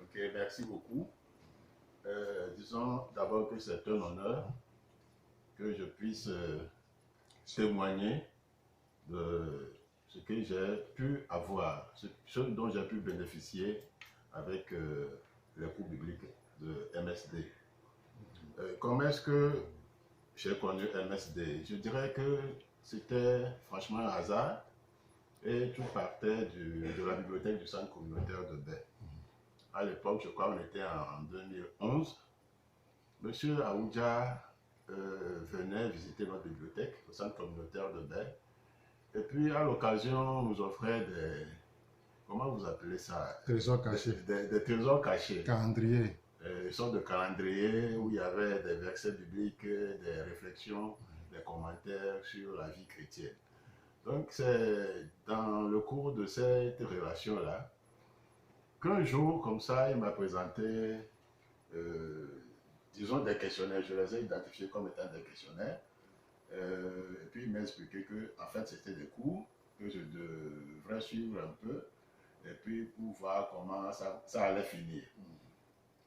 Ok, merci beaucoup. Disons d'abord que c'est un honneur que je puisse témoigner de ce que j'ai pu avoir, ce dont j'ai pu bénéficier avec les cours bibliques de MSD. Comment est-ce que j'ai connu MSD? Je dirais que c'était franchement un hasard et tout partait de la bibliothèque du centre communautaire de Baie. À l'époque, je crois qu'on était en 2011. Monsieur Aoudja venait visiter notre bibliothèque au centre communautaire de Baie. Et puis, à l'occasion, nous offrait des... Comment vous appelez ça? Trésors cachés. Des trésors cachés. Calendrier. Une sorte de calendrier où il y avait des versets bibliques, des réflexions, des commentaires sur la vie chrétienne. Donc, c'est dans le cours de cette relation-là qu'un jour, comme ça, il m'a présenté, disons, des questionnaires. Je les ai identifiés comme étant des questionnaires. Et puis, il m'a expliqué que, en fait, c'était des cours que je devrais suivre un peu, et puis pour voir comment ça allait finir.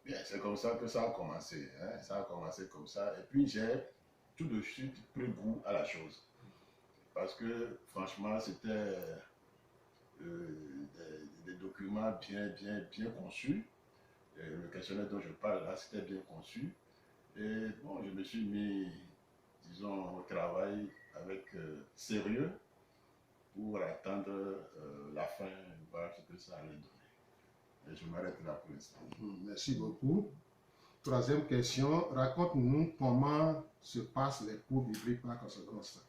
Bien, c'est comme ça que ça a commencé. Hein? Ça a commencé comme ça. Et puis, j'ai tout de suite pris goût à la chose. Parce que, franchement, c'était des documents bien conçus. Et le questionnaire dont je parle là, c'était bien conçu. Et bon, je me suis mis, disons, au travail avec sérieux pour attendre la fin, voir ce que ça allait donner. Et je m'arrête là pour l'instant. Merci beaucoup. Troisième question, raconte-nous comment se passent les cours bibliques par correspondance.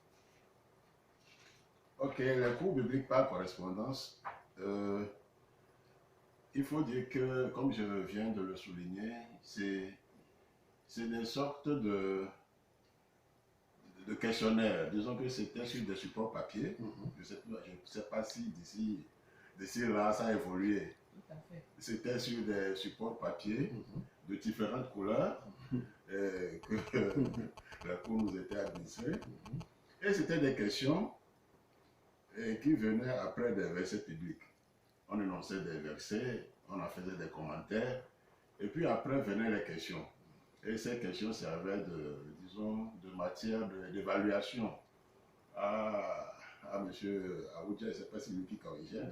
Ok, les cours bibliques par correspondance, il faut dire que, comme je viens de le souligner, c'est des sortes de questionnaires. Disons que c'était sur des supports papier. Je ne sais pas si d'ici là, ça a évolué. C'était sur des supports papier de différentes couleurs que la cour nous était administrée. Et c'était des questions qui venaient après des versets bibliques. On énonçait des versets, on en faisait des commentaires, et puis après venaient les questions. Et ces questions servaient de matière d'évaluation à M. Aoudja, je ne sais pas si c'est lui qui corrigeait.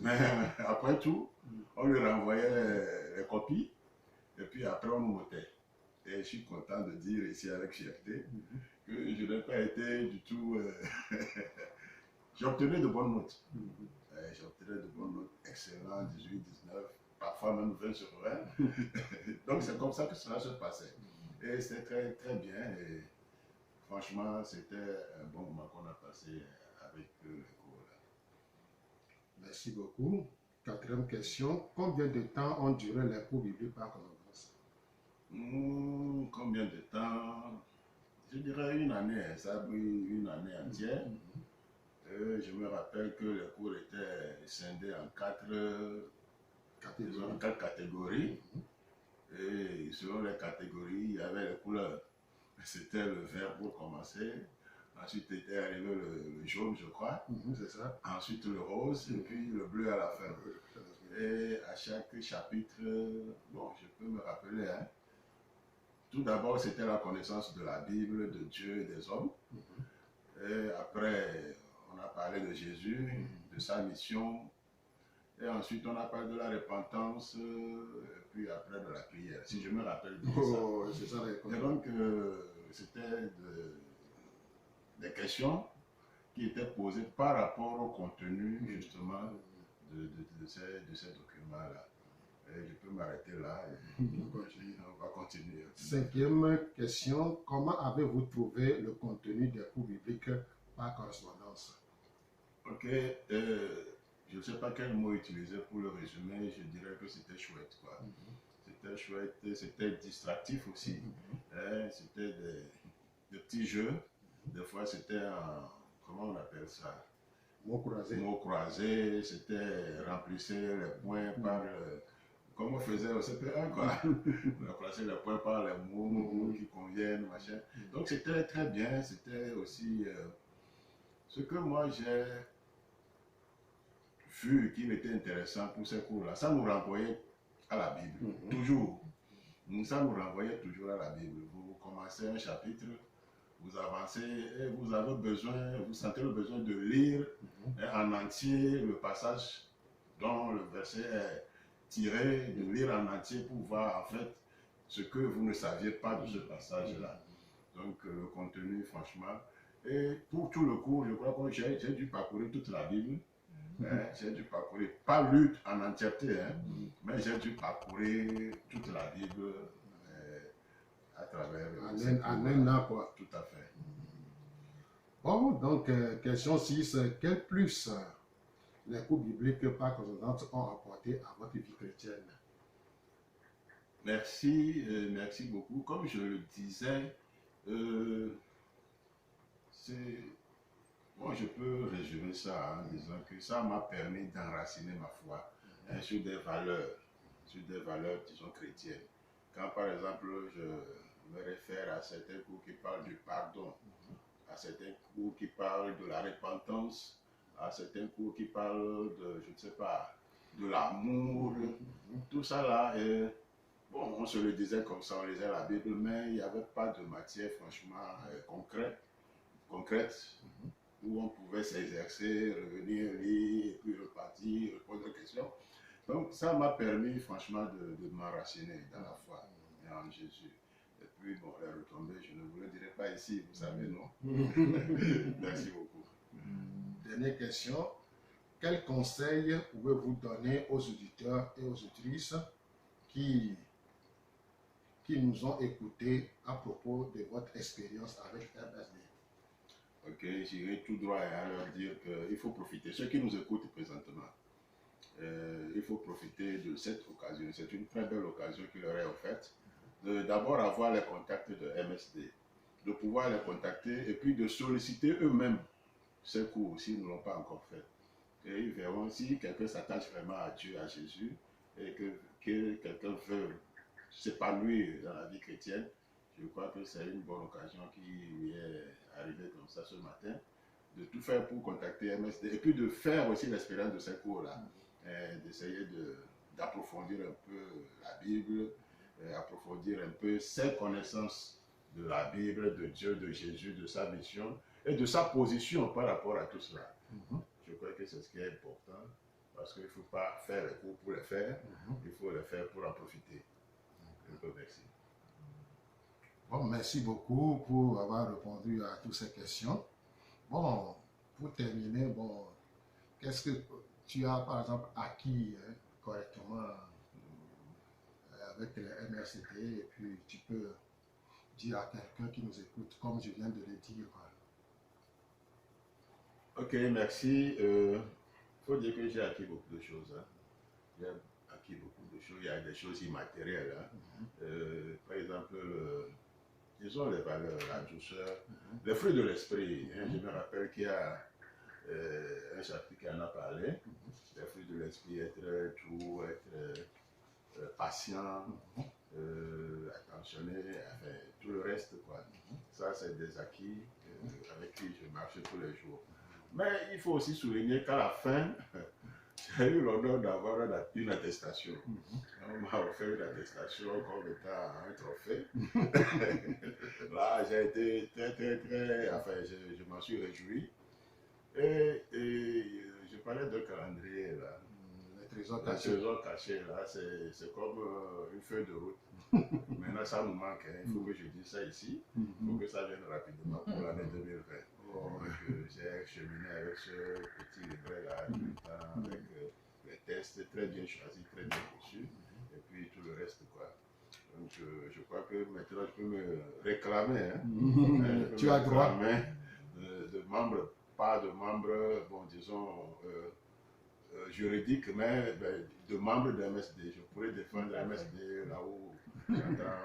Mais après tout, on lui renvoyait les copies, et puis après on nous notait. Et je suis content de dire ici avec fierté que je n'ai pas été du tout... J'ai obtenu de bonnes notes. J'ai obtenu de bonnes notes, excellent, 18, 19, parfois même 20 sur 20. Donc c'est comme ça que cela se passait. Et c'était très, très bien. Et franchement, c'était un bon moment qu'on a passé avec les cours là. Merci beaucoup. Quatrième question, combien de temps ont duré les cours bibliques par correspondance? Combien de temps? Je dirais une année, ça a pris une année entière. Je me rappelle que les cours étaient scindés en quatre catégories. Et selon les catégories, il y avait les couleurs. C'était le vert pour commencer. Ensuite était arrivé le jaune, je crois. C'est ça. Ensuite le rose et puis le bleu à la fin. Et à chaque chapitre, bon, je peux me rappeler, hein. Tout d'abord, c'était la connaissance de la Bible, de Dieu et des hommes. Et après, on a parlé de Jésus, de sa mission. Et ensuite, on a parlé de la repentance, et puis après de la prière, si je me rappelle bien C'est ça. Et donc, c'était des questions qui étaient posées par rapport au contenu, justement, de ces documents-là. Et je peux m'arrêter là et on va continuer. Cinquième question, comment avez-vous trouvé le contenu des cours bibliques par correspondance? Ok, je ne sais pas quel mot utiliser pour le résumer, je dirais que c'était chouette, quoi. C'était chouette, c'était distractif aussi. C'était des petits jeux. Des fois, c'était comment on appelle ça? Mots croisés. Mots croisés, c'était remplissez les points par... comme on faisait au CP1, quoi. On remplaçait les points par les mots qui conviennent, machin. Donc, c'était très bien. C'était aussi... ce que moi, j'ai vu qu'il était intéressant pour ces cours-là, ça nous renvoyait à la Bible, toujours. Ça nous renvoyait toujours à la Bible. Vous commencez un chapitre, vous avancez et vous avez besoin, vous sentez le besoin de lire en entier le passage dont le verset est tiré, de lire en entier pour voir en fait ce que vous ne saviez pas de ce passage-là. Donc le contenu, franchement. Et pour tout le cours, je crois que j'ai dû parcourir toute la Bible. J'ai dû parcourir, pas lu en entièreté, mais j'ai dû parcourir toute la Bible à travers. En un an, quoi. Tout à fait. Bon, donc, question 6. Quel plus les cours bibliques par consonance ont apporté à votre vie chrétienne? Merci, merci beaucoup. Comme je le disais, moi je peux résumer ça en disant que ça m'a permis d'enraciner ma foi sur des valeurs, disons, chrétiennes. Quand par exemple je me réfère à certains cours qui parlent du pardon, à certains cours qui parlent de la repentance, à certains cours qui parlent de, je ne sais pas, de l'amour, tout ça là, bon, on se le disait comme ça, on lisait la Bible, mais il n'y avait pas de matière franchement concrète, où on pouvait s'exercer, revenir, lire, et puis repartir, répondre aux questions. Donc ça m'a permis franchement de m'enraciner dans la foi en Jésus. Et puis bon, les retombées, je ne vous le dirai pas ici, vous savez, non? Merci beaucoup. Dernière question. Quel conseil pouvez-vous donner aux auditeurs et aux auditrices qui nous ont écoutés à propos de votre expérience avec MSD? Ok, j'irai tout droit à leur dire qu'il faut profiter. Ceux qui nous écoutent présentement, il faut profiter de cette occasion. C'est une très belle occasion qui leur est offerte. D'abord avoir les contacts de MSD, de pouvoir les contacter et puis de solliciter eux-mêmes ces cours s'ils ne l'ont pas encore fait. Et ils verront si quelqu'un s'attache vraiment à Dieu, à Jésus, et que quelqu'un veut s'épanouir dans la vie chrétienne. Je crois que c'est une bonne occasion qui lui est arrivée comme ça ce matin, de tout faire pour contacter MSD et puis de faire aussi l'expérience de ces cours-là, d'essayer d'approfondir un peu la Bible, approfondir un peu ses connaissances de la Bible, de Dieu, de Jésus, de sa mission et de sa position par rapport à tout cela. Je crois que c'est ce qui est important parce qu'il ne faut pas faire les cours pour les faire, il faut les faire pour en profiter. Merci. Bon, merci beaucoup pour avoir répondu à toutes ces questions. Bon, pour terminer, bon, qu'est-ce que tu as par exemple acquis correctement avec les MRCT et puis tu peux dire à quelqu'un qui nous écoute, comme je viens de le dire. Ok, merci. Il faut dire que j'ai acquis beaucoup de choses. J'ai acquis beaucoup de choses. Il y a des choses immatérielles. Par exemple, disons les valeurs, la douceur, les fruits de l'esprit. Je me rappelle qu'il y a un chapitre qui en a parlé. Les fruits de l'esprit, être doux, être patient, attentionné, enfin, tout le reste, quoi. Ça, c'est des acquis avec qui je marche tous les jours. Mais il faut aussi souligner qu'à la fin, j'ai eu l'honneur d'avoir une attestation. On m'a offert une attestation comme étant un trophée. Là, j'ai été très, enfin, je m'en suis réjoui. Et je parlais de calendrier, là. Le trésor caché, là, c'est comme une feuille de route. Maintenant, ça nous manque. Il faut que je dise ça ici. Il faut que ça vienne rapidement pour l'année 2020. Donc, j'ai cheminé avec ce petit livret-là, avec les tests très bien choisis, très bien reçus, et puis tout le reste, quoi. Donc, je crois que maintenant, je peux me réclamer. Tu as droit. De membres, pas de membres, bon, disons, juridiques, mais de membres de MSD. Je pourrais défendre MSD là où j'entends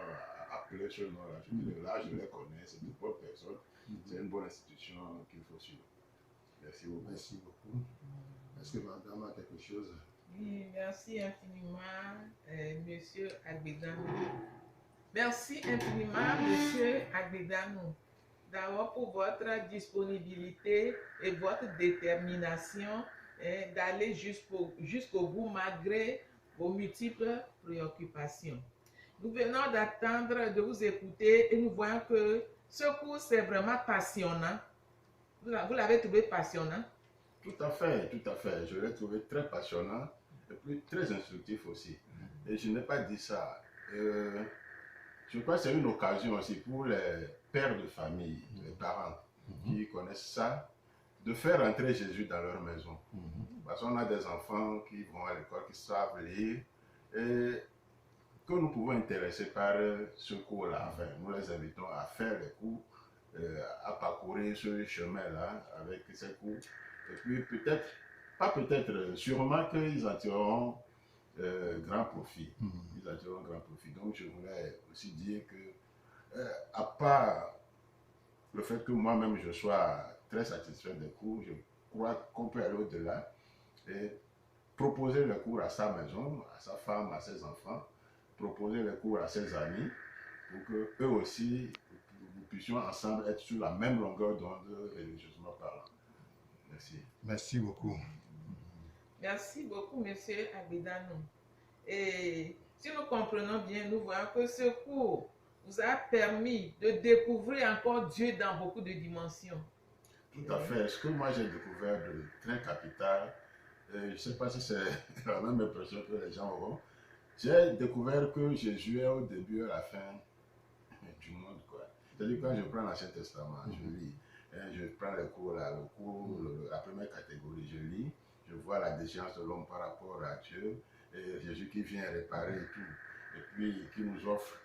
appeler ce nom-là. Là, je les connais, c'est de bonnes personnes. C'est une bonne institution qu'il faut suivre. Merci beaucoup. Merci beaucoup. Est-ce que madame a quelque chose? Oui, merci infiniment, monsieur Agbedanou. Merci infiniment, monsieur Agbedanou, d'abord pour votre disponibilité et votre détermination d'aller jusqu'au bout malgré vos multiples préoccupations. Nous venons d'attendre de vous écouter et nous voyons que ce cours, c'est vraiment passionnant. Vous l'avez trouvé passionnant? Tout à fait, tout à fait. Je l'ai trouvé très passionnant et puis très instructif aussi. Et je n'ai pas dit ça. Je crois que c'est une occasion aussi pour les pères de famille, les parents qui connaissent ça, de faire entrer Jésus dans leur maison. Parce qu'on a des enfants qui vont à l'école, qui savent lire, et que nous pouvons intéresser par ce cours-là. Enfin, nous les invitons à faire les cours, à parcourir ce chemin-là avec ces cours. Et puis peut-être, pas peut-être, sûrement qu'ils en tireront grand profit. Ils en tireront grand profit. Donc je voulais aussi dire que, à part le fait que moi-même je sois très satisfait des cours, je crois qu'on peut aller au-delà et proposer le cours à sa maison, à sa femme, à ses enfants, proposer le cours à ses amis, pour que eux aussi, nous puissions ensemble être sur la même longueur d'onde religieusement parlant. Merci. Merci beaucoup. Merci beaucoup, Monsieur Agbedanou. Et si nous comprenons bien, nous voyons que ce cours vous a permis de découvrir encore Dieu dans beaucoup de dimensions. Tout à fait. Ce que moi j'ai découvert de très capital, je ne sais pas si c'est la même impression que les gens auront, j'ai découvert que Jésus est au début et à la fin du monde. C'est-à-dire quand je prends l'Ancien Testament, je lis, je prends les cours là, la première catégorie, je lis, je vois la déchéance de l'homme par rapport à Dieu, et Jésus qui vient réparer et tout, et puis qui nous offre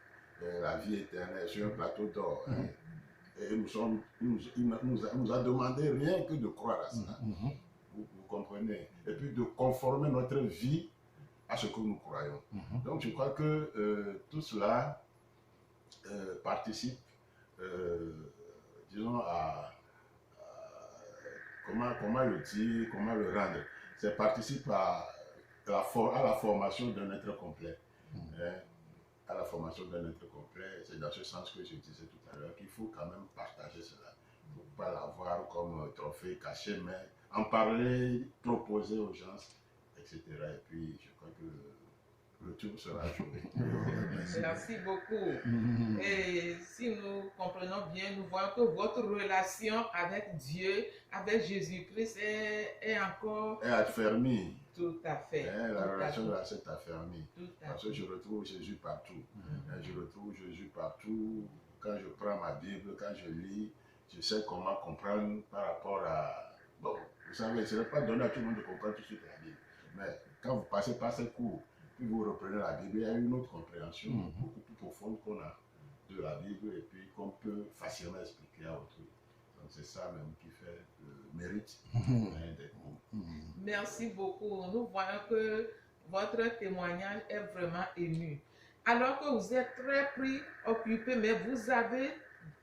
la vie éternelle sur un plateau d'or. Et il nous a demandé rien que de croire à ça. Vous comprenez? Et puis de conformer notre vie à ce que nous croyons. Donc je crois que tout cela participe, disons, à comment le dire, comment le rendre. Ça participe à la formation d'un être complet. À la formation d'un être complet, c'est dans ce sens que je disais tout à l'heure qu'il faut quand même partager cela. Il ne faut pas l'avoir comme trophée caché, mais en parler, proposer aux gens, etc. Et puis je crois que le tour sera joué. Merci beaucoup. Et si nous comprenons bien, nous voyons que votre relation avec Dieu, avec Jésus-Christ est encore... est affermie. Tout à fait. La relation là s'est affermie. Parce que fait. je retrouve Jésus partout. Je retrouve Jésus partout. Quand je prends ma Bible, quand je lis, je sais comment comprendre par rapport à... Bon, vous savez, ce n'est pas donné à tout le monde de comprendre tout de suite la Bible. Mais quand vous passez par ces cours, puis vous reprenez la Bible, il y a une autre compréhension beaucoup plus profonde qu'on a de la Bible et puis qu'on peut facilement expliquer à autrui. Donc c'est ça même qui fait le mérite des cours. Merci beaucoup. Nous voyons que votre témoignage est vraiment ému. Alors que vous êtes très pris, occupé, mais vous avez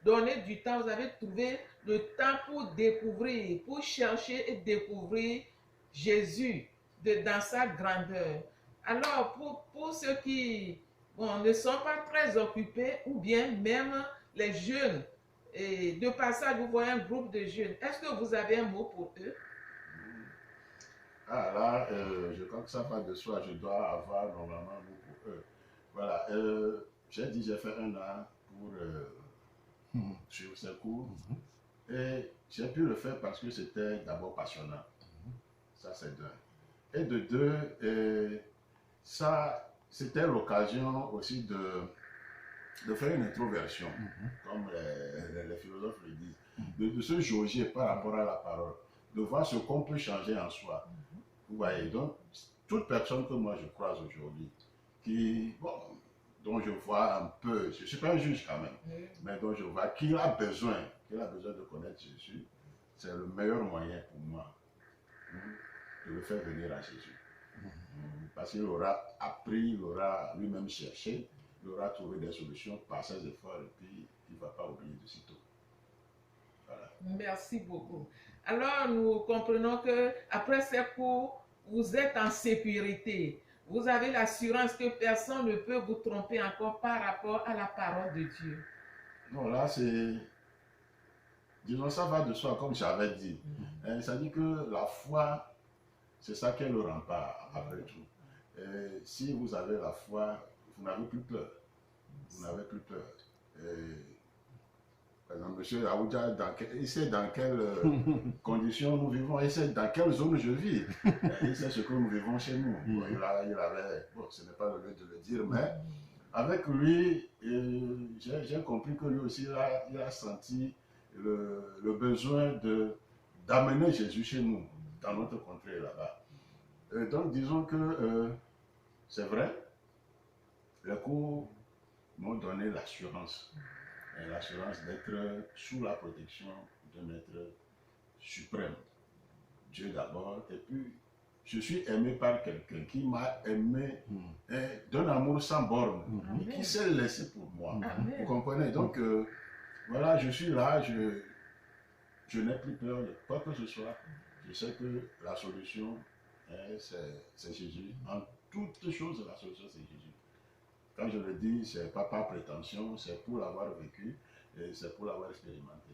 donné du temps, vous avez trouvé le temps pour découvrir, pour chercher et découvrir Jésus dans sa grandeur. Alors, pour ceux qui ne sont pas très occupés, ou bien même les jeunes, et de passage, vous voyez un groupe de jeunes, est-ce que vous avez un mot pour eux? Ah là, je crois que ça va de soi, je dois avoir normalement un mot pour eux. Voilà, j'ai dit, j'ai fait 1 an pour suivre ces cours, et j'ai pu le faire parce que c'était d'abord passionnant. Ça, c'est d'un. Et de deux, ça, c'était l'occasion aussi de faire une introversion, comme les philosophes le disent, de se jauger par rapport à la parole, de voir ce qu'on peut changer en soi. Vous voyez, donc, toute personne que moi je croise aujourd'hui, dont je vois un peu, je ne suis pas un juge quand même, mais dont je vois qu'il a besoin de connaître Jésus, c'est le meilleur moyen pour moi de le faire venir à Jésus. Parce qu'il aura appris, il aura lui-même cherché, il aura trouvé des solutions par ses efforts et puis il ne va pas oublier de sitôt. Voilà. Merci beaucoup. Alors, nous comprenons que après ces cours, vous êtes en sécurité. Vous avez l'assurance que personne ne peut vous tromper encore par rapport à la parole de Dieu. Non, là, c'est... Disons, ça va de soi, comme j'avais dit. Ça dit que la foi C'est ça qui est le rempart, après tout. Et si vous avez la foi, vous n'avez plus peur. Vous n'avez plus peur. Par exemple, M. Aoudia, il sait dans quelles conditions nous vivons, il sait dans quelle zone je vis. Il sait ce que nous vivons chez nous. Bon, ce n'est pas le lieu de le dire, mais avec lui, j'ai compris que lui aussi, il a senti le besoin d'amener Jésus chez nous, dans notre contrée là-bas. Donc, disons que c'est vrai, les cours m'ont donné l'assurance d'être sous la protection d'un être suprême. Dieu d'abord, et puis je suis aimé par quelqu'un qui m'a aimé d'un amour sans borne, et qui s'est laissé pour moi. Vous comprenez? Donc, voilà, je suis là, je n'ai plus peur de quoi que ce soit. Je sais que la solution, c'est Jésus. En toutes choses, la solution, c'est Jésus. Quand je le dis, ce n'est pas par prétention, c'est pour l'avoir vécu et c'est pour l'avoir expérimenté.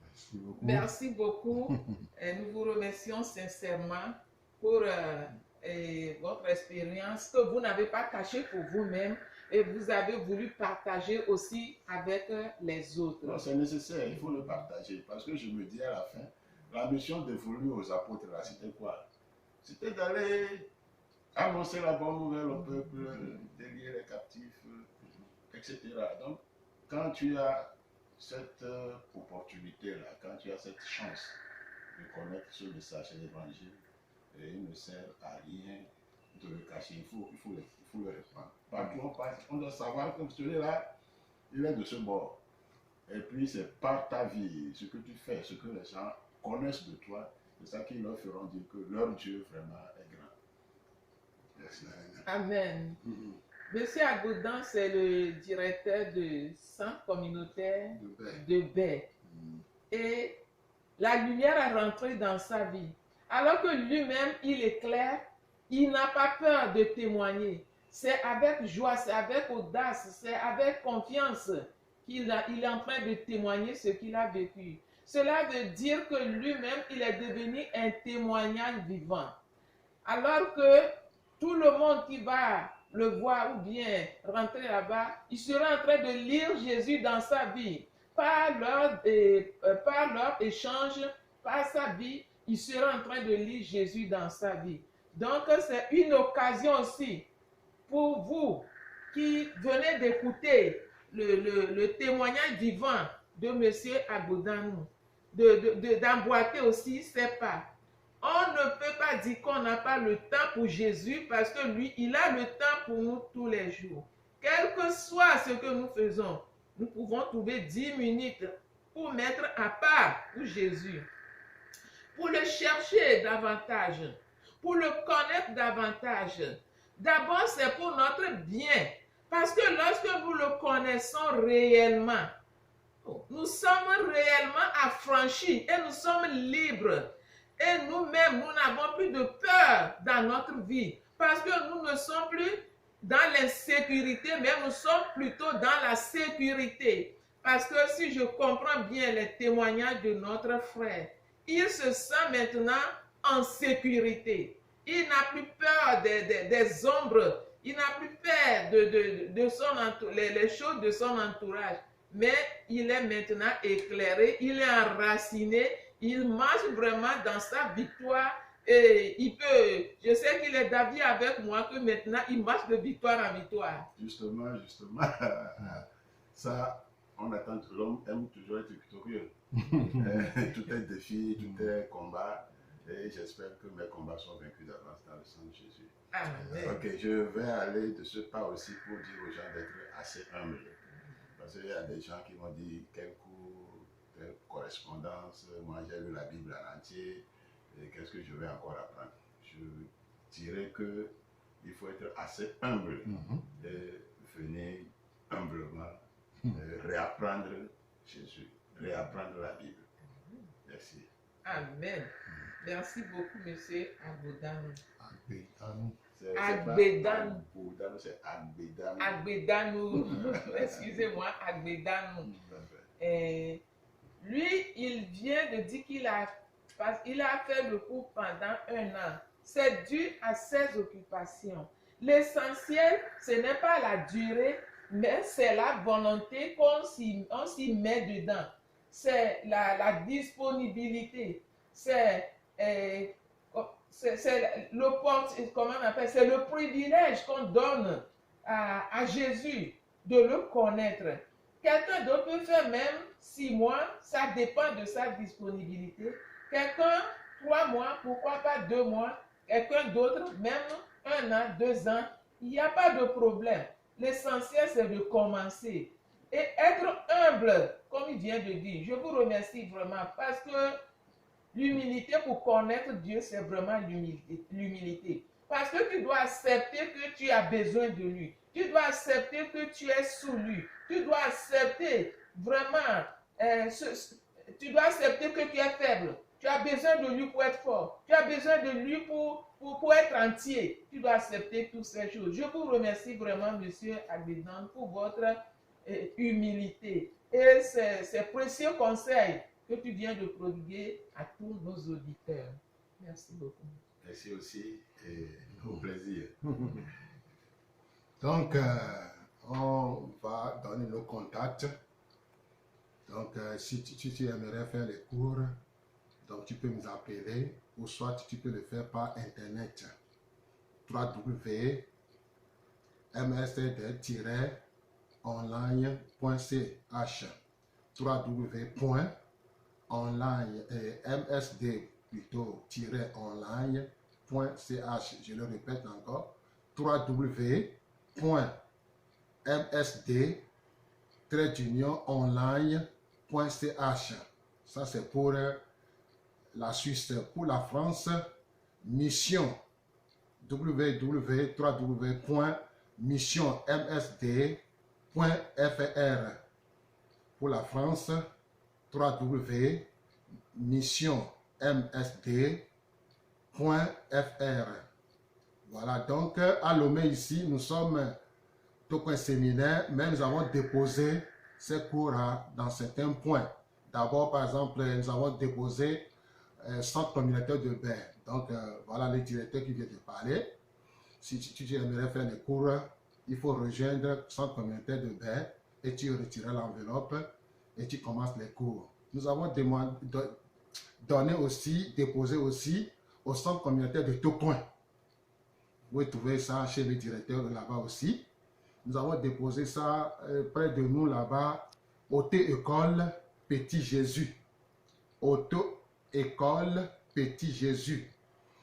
Merci beaucoup. Merci beaucoup. Et nous vous remercions sincèrement pour votre expérience que vous n'avez pas cachée pour vous-même et vous avez voulu partager aussi avec les autres. Non, c'est nécessaire, il faut le partager parce que je me dis à la fin, la mission dévolue aux apôtres, là, c'était quoi? C'était d'aller annoncer la bonne nouvelle au peuple, délivrer les captifs, etc. Donc, quand tu as cette opportunité-là, quand tu as cette chance de connaître ce message de l'évangile, il ne sert à rien de le cacher, il faut le répandre. Partout on passe, on doit savoir que celui-là, il est de ce bord. Et puis c'est par ta vie, ce que tu fais, ce que les gens connaissent de toi, c'est ça qui leur feront dire que leur Dieu vraiment est grand. Merci. Amen. Monsieur Agoudan, c'est le directeur du centre communautaire de Baie. Et la lumière est rentrée dans sa vie. Alors que lui-même, il est clair, il n'a pas peur de témoigner. C'est avec joie, c'est avec audace, c'est avec confiance qu'il est en train de témoigner ce qu'il a vécu. Cela veut dire que lui-même, il est devenu un témoignage vivant. Alors que tout le monde qui va le voir ou bien rentrer là-bas, il sera en train de lire Jésus dans sa vie. Par leur échange, par sa vie, il sera en train de lire Jésus dans sa vie. Donc, c'est une occasion aussi pour vous qui venez d'écouter le témoignage vivant de M. Agoudanou, d'emboîter aussi ses pas. On ne peut pas dire qu'on n'a pas le temps pour Jésus parce que lui, il a le temps pour nous tous les jours. Quel que soit ce que nous faisons, nous pouvons trouver 10 minutes pour mettre à part pour Jésus, pour le chercher davantage, pour le connaître davantage. D'abord, c'est pour notre bien. Parce que lorsque nous le connaissons réellement, nous sommes réellement affranchis et nous sommes libres. Et nous-mêmes, nous n'avons plus de peur dans notre vie. Parce que nous ne sommes plus dans l'insécurité, mais nous sommes plutôt dans la sécurité. Parce que si je comprends bien les témoignages de notre frère, il se sent maintenant en sécurité. Il n'a plus peur des ombres. Il n'a plus peur de les choses de son entourage. Mais il est maintenant éclairé, il est enraciné, il marche vraiment dans sa victoire. Et je sais qu'il est d'avis avec moi que maintenant il marche de victoire en victoire. Justement, ça, on attend, l'homme aime toujours être victorieux. Tout est défi, tout est combat. Et j'espère que mes combats sont vaincus d'avance dans le sang de Jésus. Amen. Ok, je vais aller de ce pas aussi pour dire aux gens d'être assez humbles. Parce qu'il y a des gens qui m'ont dit quel cours, quelle correspondance, moi j'ai lu la Bible en entier, et qu'est-ce que je vais encore apprendre? Je dirais qu'il faut être assez humble et venir humblement réapprendre Jésus, réapprendre la Bible. Merci. Amen. Merci beaucoup, monsieur Agoudanou. Agbedanou. C'est Agbedanou. Agbedanou. Excusez-moi, Agbedanou. Lui, il vient de dire qu'il a Il a fait le cours pendant 1 an. C'est dû à ses occupations. L'essentiel, ce n'est pas la durée, mais c'est la volonté qu'on s'y met dedans. C'est la disponibilité. C'est le privilège qu'on donne à Jésus de le connaître. Quelqu'un d'autre peut faire même 6 mois, ça dépend de sa disponibilité. Quelqu'un, 3 mois, pourquoi pas 2 mois. Quelqu'un d'autre, même 1 an, 2 ans. Il n'y a pas de problème. L'essentiel, c'est de commencer. Et être humble, comme il vient de dire. Je vous remercie vraiment parce que l'humilité pour connaître Dieu, c'est vraiment l'humilité. Parce que tu dois accepter que tu as besoin de lui. Tu dois accepter que tu es sous lui. Tu dois accepter vraiment, tu dois accepter que tu es faible. Tu as besoin de lui pour être fort. Tu as besoin de lui pour être entier. Tu dois accepter toutes ces choses. Je vous remercie vraiment, Monsieur Agbedan, pour votre humilité et ces précieux conseils que tu viens de prodiguer à tous nos auditeurs. Merci beaucoup. Merci aussi et au plaisir. Donc, on va donner nos contacts. Donc, si tu aimerais faire les cours, donc tu peux nous appeler ou soit tu peux le faire par internet. www.msd-online.ch www.msd-online.ch. Je le répète encore. www.msd-online.ch. Ça c'est pour la Suisse. Pour la France, mission www.missionmsd.fr. Pour la France, www.missionmsd.fr. Voilà, donc à Lomé ici, nous sommes tout un séminaire, mais nous avons déposé ces cours dans certains points. D'abord, par exemple, nous avons déposé centre communautaire de Bain. Donc, voilà le directeur qui vient de parler. Si tu aimerais faire les cours, il faut rejoindre centre communautaire de Bain et tu retirer l'enveloppe et tu commences les cours. Nous avons déposé aussi au centre communautaire de Tocoin. Vous pouvez trouver ça chez le directeur là-bas aussi. Nous avons déposé ça près de nous là-bas, Auto-École Petit Jésus. Auto-École Petit Jésus.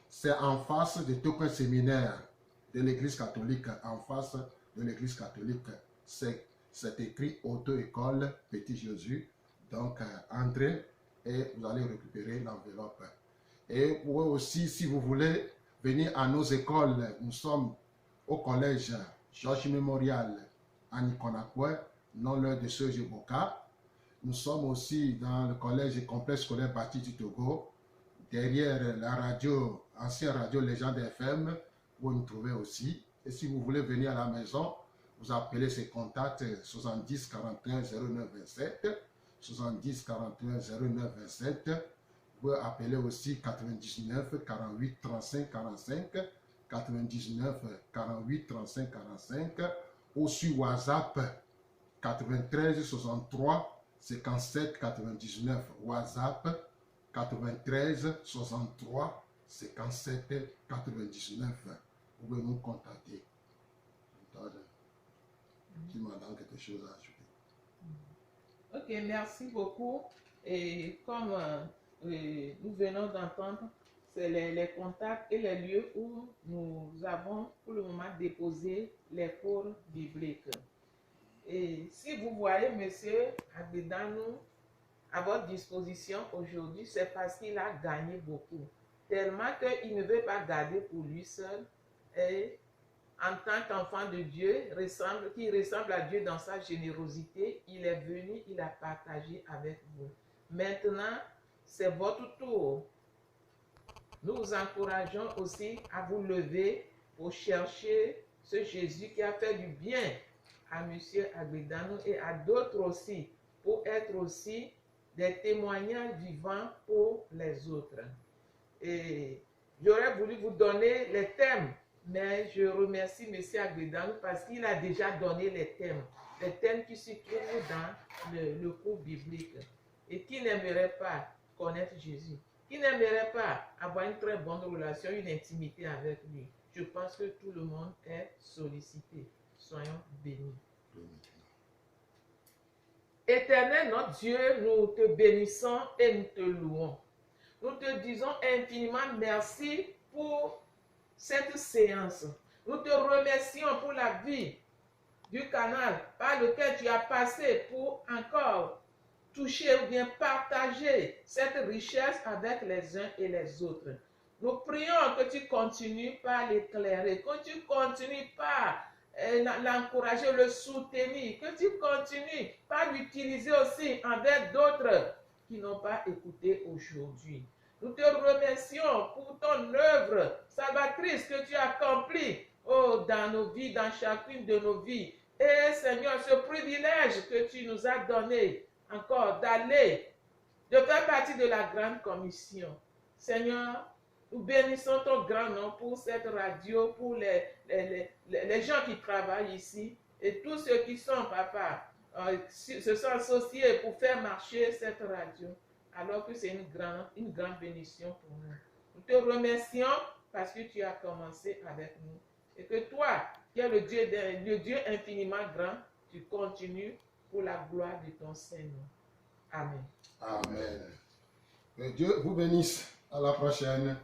C'est en face de Tocoin Séminaire de l'Église catholique. En face de l'Église catholique. C'est écrit Auto-École Petit Jésus. Donc, entrez et vous allez récupérer l'enveloppe. Et vous aussi, si vous voulez venir à nos écoles, nous sommes au collège Georges Mémorial à Nikonakwe, non loin de Serge Boka. Nous sommes aussi dans le collège complexe scolaire Bâti du Togo, derrière la radio, ancienne radio Légende FM, vous nous trouvez aussi. Et si vous voulez venir à la maison, vous appelez ces contacts 70 41 09 27, 70 41 09 27. Vous pouvez appeler aussi 99 48 35 45, 99 48 35 45, ou sur WhatsApp 93 63 57 99. WhatsApp 93 63 57 99. Vous pouvez nous contacter. Tu m'as donné quelque chose à ajouter. Ok, merci beaucoup. Et comme nous venons d'entendre, c'est les contacts et les lieux où nous avons pour le moment déposé les cours bibliques. Et si vous voyez Monsieur Agbedanou à votre disposition aujourd'hui, c'est parce qu'il a gagné beaucoup. Tellement qu'il ne veut pas garder pour lui seul. Et en tant qu'enfant de Dieu, qui ressemble à Dieu dans sa générosité, il est venu, il a partagé avec vous. Maintenant, c'est votre tour. Nous vous encourageons aussi à vous lever pour chercher ce Jésus qui a fait du bien à M. Agbedanou et à d'autres aussi, pour être aussi des témoignages vivants pour les autres. Et j'aurais voulu vous donner les thèmes, mais je remercie M. Agbedanou parce qu'il a déjà donné les thèmes qui se trouvent dans le cours biblique. Et qui n'aimerait pas connaître Jésus, qui n'aimerait pas avoir une très bonne relation, une intimité avec lui. Je pense que tout le monde est sollicité. Soyons bénis. Éternel notre Dieu, nous te bénissons et nous te louons. Nous te disons infiniment merci pour cette séance. Nous te remercions pour la vie du canal par lequel tu as passé pour encore toucher ou bien partager cette richesse avec les uns et les autres. Nous prions que tu continues par l'éclairer, que tu continues par l'encourager, le soutenir, que tu continues par l'utiliser aussi envers d'autres qui n'ont pas écouté aujourd'hui. Nous te remercions pour ton œuvre salvatrice que tu as accomplie dans nos vies, dans chacune de nos vies. Et Seigneur, ce privilège que tu nous as donné encore d'aller, de faire partie de la grande commission. Seigneur, nous bénissons ton grand nom pour cette radio, pour les gens qui travaillent ici et tous ceux qui sont, papa, se sont associés pour faire marcher cette radio, alors que c'est une grande bénédiction pour nous. Nous te remercions parce que tu as commencé avec nous et que toi, qui es le Dieu infiniment grand, tu continues pour la gloire de ton Seigneur. Amen. Amen. Que Dieu vous bénisse. À la prochaine.